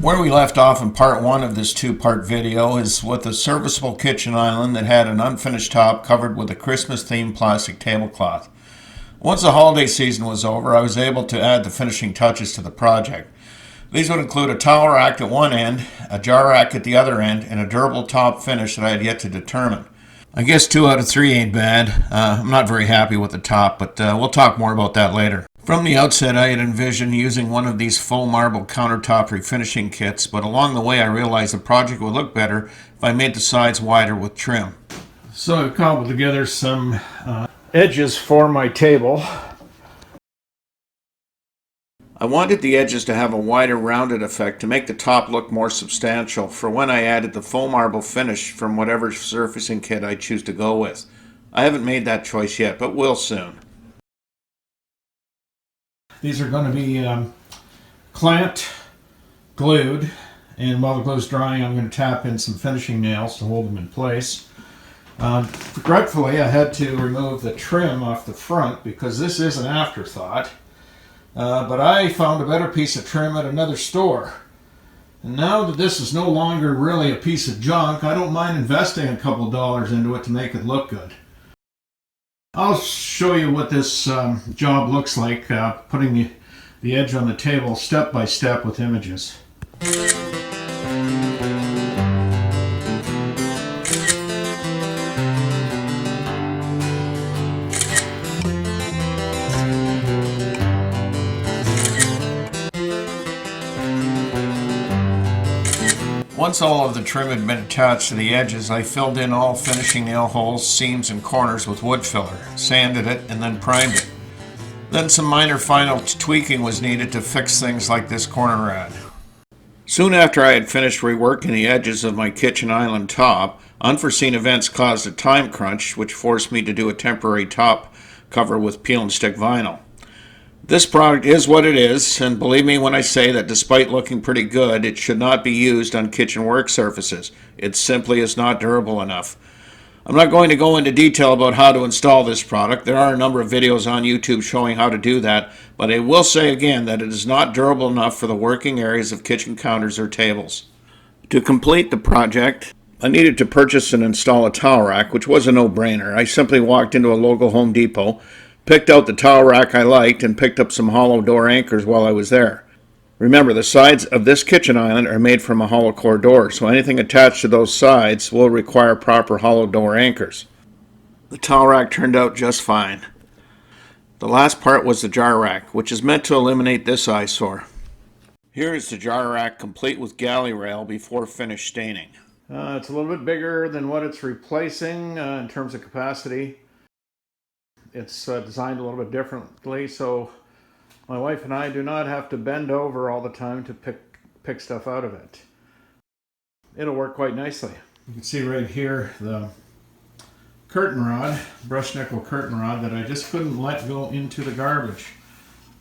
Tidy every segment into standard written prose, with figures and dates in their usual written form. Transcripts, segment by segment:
Where we left off in part one of this two-part video is with a serviceable kitchen island that had an unfinished top covered with a Christmas-themed plastic tablecloth. Once the holiday season was over, I was able to add the finishing touches to the project. These would include a towel rack at one end, a jar rack at the other end, and a durable top finish that I had yet to determine. I guess 2 out of 3 ain't bad. I'm not very happy with the top, but we'll talk more about that later. From the outset, I had envisioned using one of these faux marble countertop refinishing kits, but along the way I realized the project would look better if I made the sides wider with trim. So I've cobbled together some edges for my table. I wanted the edges to have a wider rounded effect to make the top look more substantial for when I added the faux marble finish from whatever surfacing kit I choose to go with. I haven't made that choice yet, but will soon. These are going to be clamped, glued, and while the glue's drying I'm going to tap in some finishing nails to hold them in place. Regretfully, I had to remove the trim off the front because this is an afterthought. But I found a better piece of trim at another store. And now that this is no longer really a piece of junk, I don't mind investing a couple dollars into it to make it look good. I'll show you what this job looks like, putting the edge on the table step by step with images. Once all of the trim had been attached to the edges, I filled in all finishing nail holes, seams, and corners with wood filler, sanded it, and then primed it. Then some minor final tweaking was needed to fix things like this corner rad. Soon after I had finished reworking the edges of my kitchen island top, unforeseen events caused a time crunch, which forced me to do a temporary top cover with peel and stick vinyl. This product is what it is, and believe me when I say that despite looking pretty good, it should not be used on kitchen work surfaces. It simply is not durable enough. I'm not going to go into detail about how to install this product. There are a number of videos on YouTube showing how to do that, but I will say again that it is not durable enough for the working areas of kitchen counters or tables. To complete the project, I needed to purchase and install a towel rack, which was a no-brainer. I simply walked into a local Home Depot, picked out the towel rack I liked, and picked up some hollow door anchors while I was there. Remember, the sides of this kitchen island are made from a hollow core door, so anything attached to those sides will require proper hollow door anchors. The towel rack turned out just fine. The last part was the jar rack, which is meant to eliminate this eyesore. Here is the jar rack complete with galley rail before finish staining. It's a little bit bigger than what it's replacing in terms of capacity. It's designed a little bit differently, so my wife and I do not have to bend over all the time to pick stuff out of it. It'll work quite nicely. You can see right here the curtain rod, brush nickel curtain rod that I just couldn't let go into the garbage.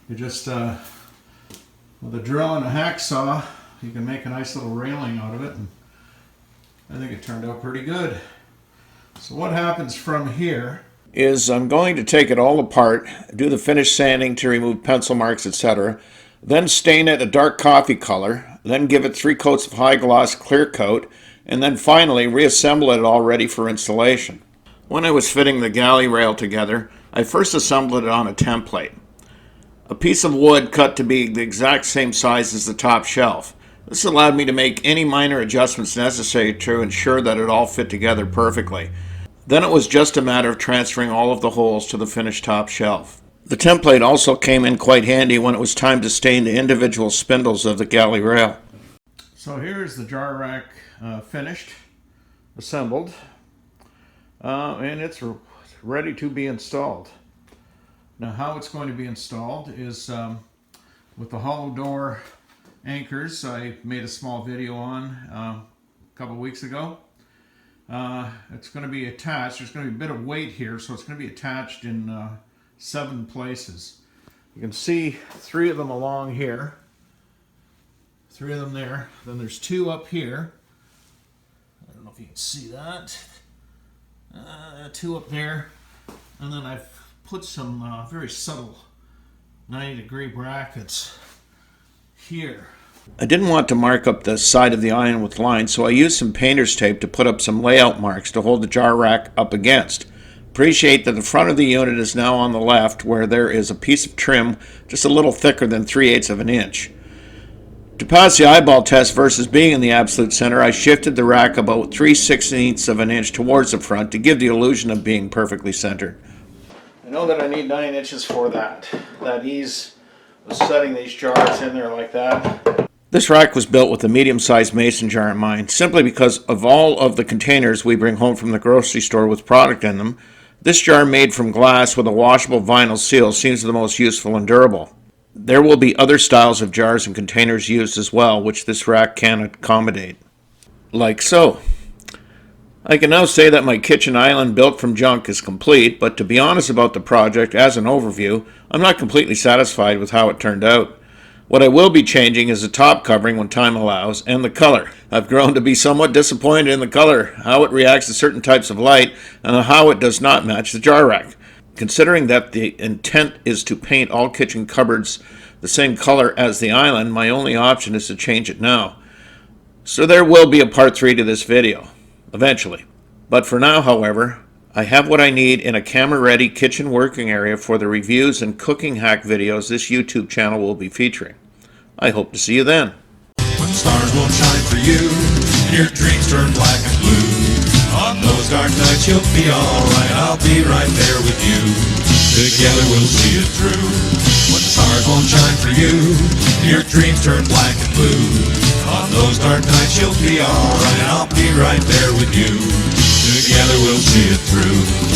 You just, with a drill and a hacksaw, you can make a nice little railing out of it, and I think it turned out pretty good. So what happens from here is I'm going to take it all apart, do the finish sanding to remove pencil marks, etc., then stain it a dark coffee color, then give it 3 coats of high gloss clear coat, and then finally reassemble it all ready for installation. When I was fitting the galley rail together, I first assembled it on a template. A piece of wood cut to be the exact same size as the top shelf. This allowed me to make any minor adjustments necessary to ensure that it all fit together perfectly. Then it was just a matter of transferring all of the holes to the finished top shelf. The template also came in quite handy when it was time to stain the individual spindles of the galley rail. So here's the jar rack finished, assembled, and it's ready to be installed. Now how it's going to be installed is with the hollow door anchors I made a small video on a couple weeks ago. It's going to be attached. There's going to be a bit of weight here, so it's going to be attached in 7 places. You can see 3 of them along here, 3 of them there. Then there's 2 up here. I don't know if you can see that. 2 up there, and then I've put some very subtle 90-degree brackets here. I didn't want to mark up the side of the island with lines, so I used some painter's tape to put up some layout marks to hold the jar rack up against. Appreciate that the front of the unit is now on the left, where there is a piece of trim just a little thicker than 3/8 of an inch. To pass the eyeball test versus being in the absolute center, I shifted the rack about 3/16 of an inch towards the front to give the illusion of being perfectly centered. I know that I need 9 inches for that ease of setting these jars in there like that. This rack was built with a medium-sized mason jar in mind, simply because of all of the containers we bring home from the grocery store with product in them. This jar made from glass with a washable vinyl seal seems the most useful and durable. There will be other styles of jars and containers used as well, which this rack can accommodate. Like so. I can now say that my kitchen island built from junk is complete, but to be honest about the project, as an overview, I'm not completely satisfied with how it turned out. What I will be changing is the top covering when time allows, and the color. I've grown to be somewhat disappointed in the color, how it reacts to certain types of light, and how it does not match the jar rack. Considering that the intent is to paint all kitchen cupboards the same color as the island, my only option is to change it now. So there will be a part 3 to this video, eventually. But for now, however, I have what I need in a camera-ready kitchen working area for the reviews and cooking hack videos this YouTube channel will be featuring. I hope to see you then. When the stars won't shine for you, and your dreams turn black and blue, on those dark nights you'll be alright, I'll be right there with you. Together we'll see it through. When the stars won't shine for you, and your dreams turn black and blue, on those dark nights you'll be alright, I'll be right there with you. Together we'll see it through.